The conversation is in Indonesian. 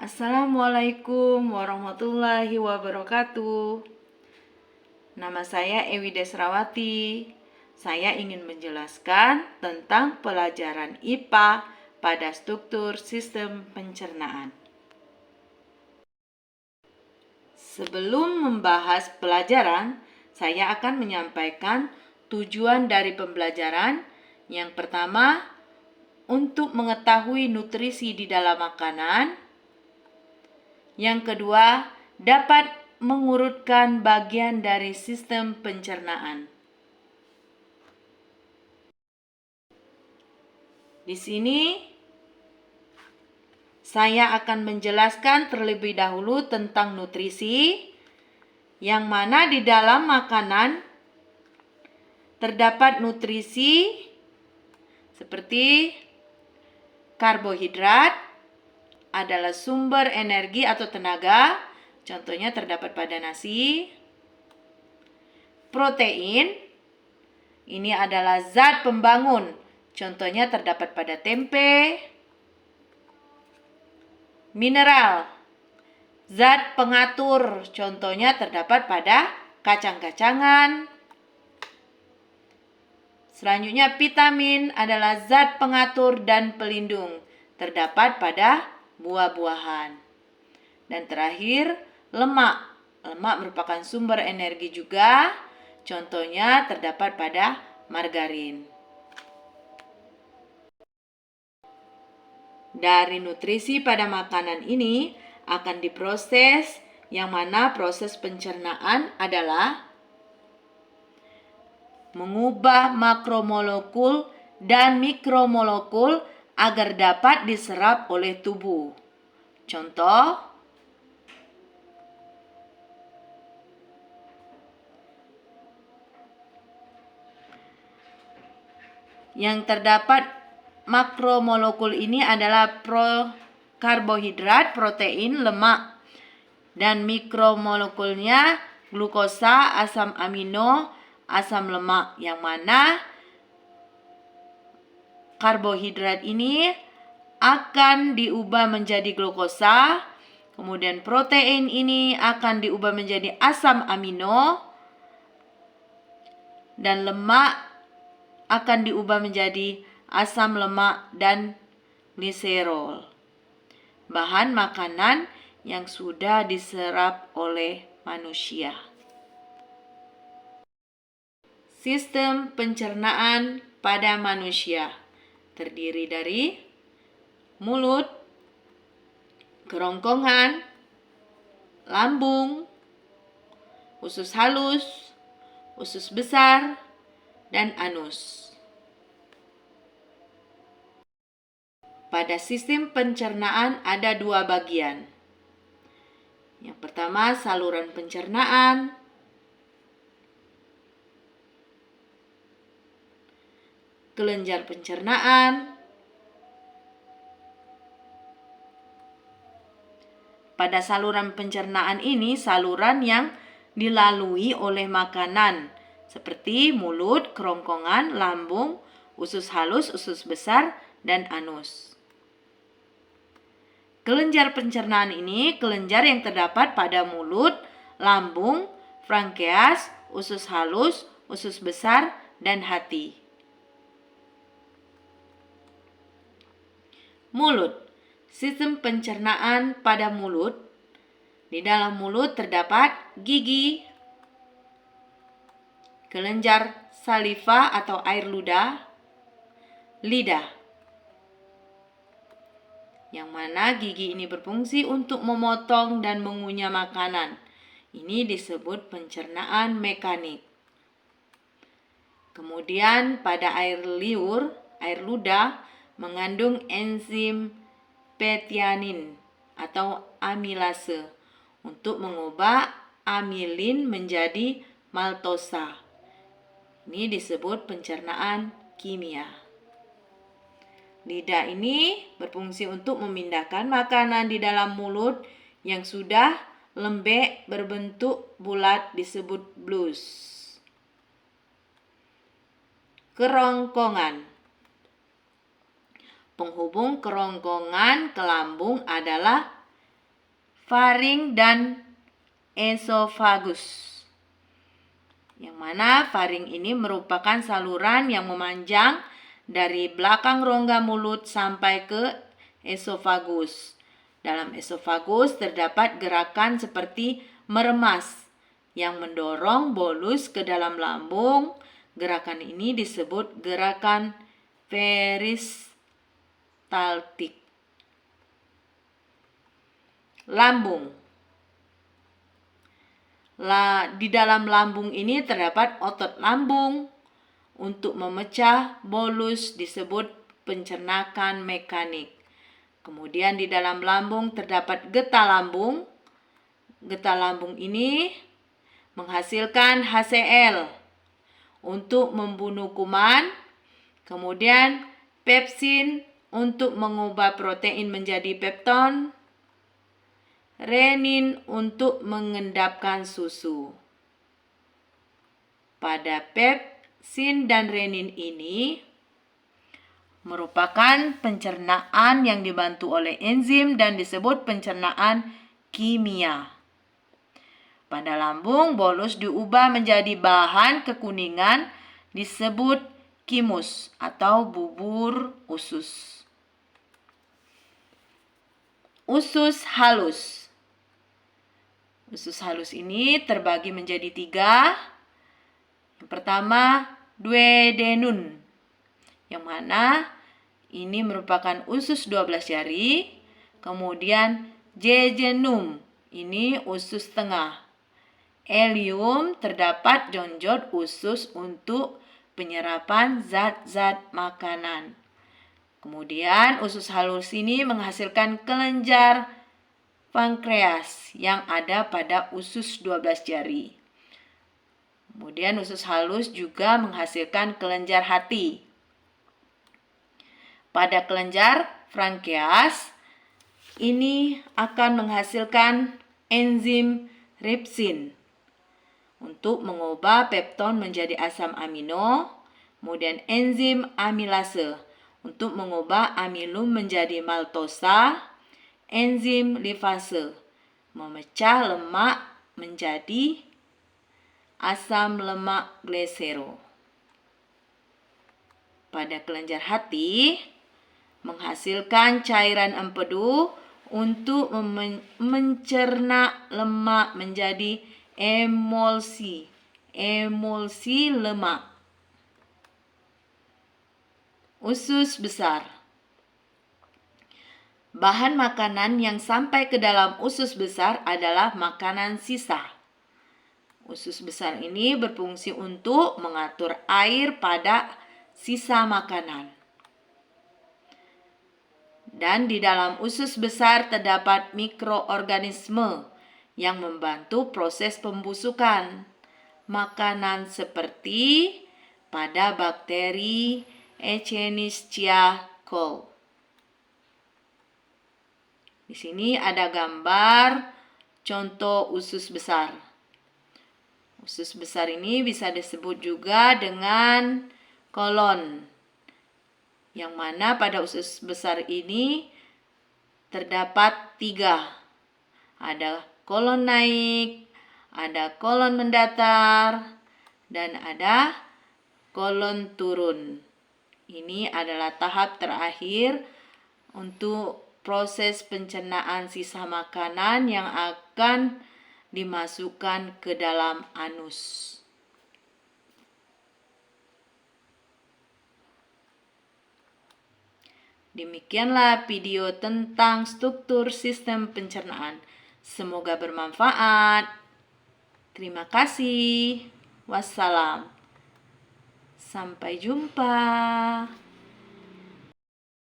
Assalamualaikum warahmatullahi wabarakatuh. Nama saya Ewi Desrawati. Saya ingin menjelaskan tentang pelajaran IPA pada struktur sistem pencernaan. Sebelum membahas pelajaran, saya akan menyampaikan tujuan dari pembelajaran. Yang pertama, untuk mengetahui nutrisi di dalam makanan. Yang kedua, dapat mengurutkan bagian dari sistem pencernaan. Di sini saya akan menjelaskan terlebih dahulu tentang nutrisi, yang mana di dalam makanan terdapat nutrisi seperti karbohidrat adalah sumber energi atau tenaga, contohnya terdapat pada nasi. Protein, ini adalah zat pembangun, contohnya terdapat pada tempe. Mineral, zat pengatur, contohnya terdapat pada kacang-kacangan. Selanjutnya vitamin adalah zat pengatur dan pelindung, terdapat pada buah-buahan. Dan terakhir, lemak. Lemak merupakan sumber energi juga, contohnya terdapat pada margarin. Dari nutrisi pada makanan ini akan diproses, yang mana proses pencernaan adalah mengubah makromolekul dan mikromolekul agar dapat diserap oleh tubuh. Contoh, yang terdapat makromolekul ini adalah karbohidrat, protein, lemak, dan mikromolekulnya glukosa, asam amino, asam lemak, yang mana karbohidrat ini akan diubah menjadi glukosa, kemudian protein ini akan diubah menjadi asam amino, dan lemak akan diubah menjadi asam lemak dan gliserol. Bahan makanan yang sudah diserap oleh manusia. Sistem pencernaan pada manusia terdiri dari mulut, kerongkongan, lambung, usus halus, usus besar, dan anus. Pada sistem pencernaan ada dua bagian. Yang pertama, saluran pencernaan. Kelenjar pencernaan. Pada saluran pencernaan ini, saluran yang dilalui oleh makanan seperti mulut, kerongkongan, lambung, usus halus, usus besar, dan anus. Kelenjar pencernaan ini kelenjar yang terdapat pada mulut, lambung, frankeas, usus halus, usus besar, dan hati. Mulut. Sistem pencernaan pada mulut. Di dalam mulut terdapat gigi, kelenjar saliva atau air ludah, lidah, yang mana gigi ini berfungsi untuk memotong dan mengunyah makanan. Ini disebut pencernaan mekanik. Kemudian pada air liur, air ludah mengandung enzim petianin atau amilase untuk mengubah amilin menjadi maltosa. Ini disebut pencernaan kimia. Lidah ini berfungsi untuk memindahkan makanan di dalam mulut yang sudah lembek berbentuk bulat disebut blus. Kerongkongan. Penghubung kerongkongan ke lambung adalah faring dan esofagus. Yang mana faring ini merupakan saluran yang memanjang dari belakang rongga mulut sampai ke esofagus. Dalam esofagus terdapat gerakan seperti meremas yang mendorong bolus ke dalam lambung. Gerakan ini disebut gerakan peristaltik. Lambung. Di dalam lambung ini terdapat otot lambung. Untuk memecah bolus disebut pencernakan mekanik. Kemudian di dalam lambung terdapat getah lambung. Getah lambung ini menghasilkan HCl untuk membunuh kuman. Kemudian pepsin untuk mengubah protein menjadi pepton. Renin untuk mengendapkan susu. Pada pepsin dan renin ini merupakan pencernaan yang dibantu oleh enzim dan disebut pencernaan kimia. Pada lambung, bolus diubah menjadi bahan kekuningan disebut kimus atau bubur usus. Usus halus. Usus halus ini terbagi menjadi 3. Yang pertama, duodenum, yang mana ini merupakan usus 12 jari. Kemudian jejunum, ini usus tengah. Ileum, terdapat jonjot usus untuk penyerapan zat-zat makanan. Kemudian usus halus ini menghasilkan kelenjar pankreas yang ada pada usus 12 jari. Kemudian usus halus juga menghasilkan kelenjar hati. Pada kelenjar pankreas ini akan menghasilkan enzim ripsin untuk mengubah pepton menjadi asam amino. Kemudian enzim amilase untuk mengubah amilum menjadi maltosa. Enzim lipase memecah lemak menjadi asam lemak glisero. Pada kelenjar hati menghasilkan cairan empedu untuk mencerna lemak menjadi emulsi lemak. Usus besar. Bahan makanan yang sampai ke dalam usus besar adalah makanan sisa. Usus besar ini berfungsi untuk mengatur air pada sisa makanan. Dan di dalam usus besar terdapat mikroorganisme yang membantu proses pembusukan makanan seperti pada bakteri Echinacea coli. Di sini ada gambar contoh usus besar. Usus besar ini bisa disebut juga dengan kolon, yang mana pada usus besar ini terdapat 3. Ada kolon naik, ada kolon mendatar, dan ada kolon turun. Ini adalah tahap terakhir untuk proses pencernaan sisa makanan yang akan dimasukkan ke dalam anus. Demikianlah video tentang struktur sistem pencernaan. Semoga bermanfaat. Terima kasih. Wassalam. Sampai jumpa.